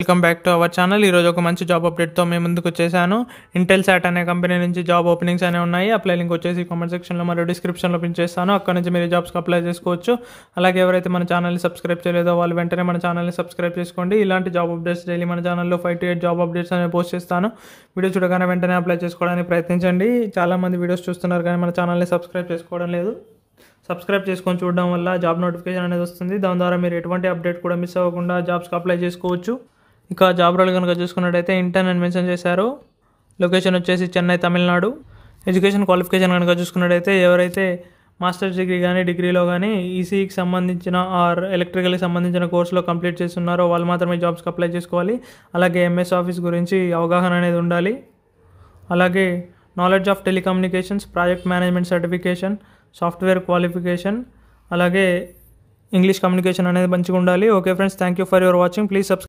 Welcome back to our channel. ఈరోజు ఒక మంచి జాబ్ అప్డేట్తో మేము ముందుకు వచ్చేసాను. ఇంటెల్ సాట్ అనే కంపెనీ నుంచి జాబ్ ఓపెనింగ్స్ అనేవి ఉన్నాయి. అప్లై లింక్ వచ్చేసి కామెంట్ సెక్షన్లో మరియు డిస్క్రిప్షన్లో పిన్ చేస్తాను. అక్కడ నుంచి మీరు జాబ్స్కి అప్లై చేసుకోవచ్చు. అలాగే ఎవరైతే మన ఛానల్ని సబ్స్క్రైబ్ చేయలేదో వాళ్ళు వెంటనే మన ఛానల్ని సబ్స్క్రైబ్ చేసుకోండి. ఇలాంటి జాబ్ అప్డేట్స్ డైలీ మన ఛానల్లో 5 to 8 జాబ్ అప్డేట్స్ అనేవి పోస్ట్ చేస్తాను. వీడియో చూడగానే వెంటనే అప్లై చేసుకోవడానికి ప్రయత్నించండి. చాలామంది వీడియోస్ చూస్తున్నారు కానీ మన ఛానల్ని సబ్స్క్రైబ్ చేసుకోవడం లేదు. సబ్స్క్రైబ్ చేసుకొని చూడడం వల్ల జాబ్ నోటిఫికేషన్ అనేది వస్తుంది. దాని ద్వారా మీరు ఎటువంటి అప్డేట్ కూడా మిస్ అవ్వకుండా జాబ్స్కి అప్లై చేసుకోవచ్చు. ఇక జాబ్ రోల్ కనుక చూసుకున్నట్టయితే ఇంటర్న్ అని మెన్షన్ చేశారు. లొకేషన్ వచ్చేసి చెన్నై, తమిళనాడు. ఎడ్యుకేషన్ క్వాలిఫికేషన్ కనుక చూసుకున్నట్టయితే ఎవరైతే మాస్టర్స్ డిగ్రీ కానీ డిగ్రీలో కానీ ఈసీఈకి సంబంధించిన ఆర్ ఎలక్ట్రికల్కి సంబంధించిన కోర్సులో కంప్లీట్ చేస్తున్నారో వాళ్ళు మాత్రమే జాబ్స్కి అప్లై చేసుకోవాలి. అలాగే ఎంఎస్ ఆఫీస్ గురించి అవగాహన అనేది ఉండాలి. అలాగే knowledge of telecommunications, project management certification, software qualification, అలాగే ఇంగ్లీష్ కమ్యూనికేషన్ అనేది మంచిగా ఉండాలి. Okay friends, thank you for your watching. Please subscribe.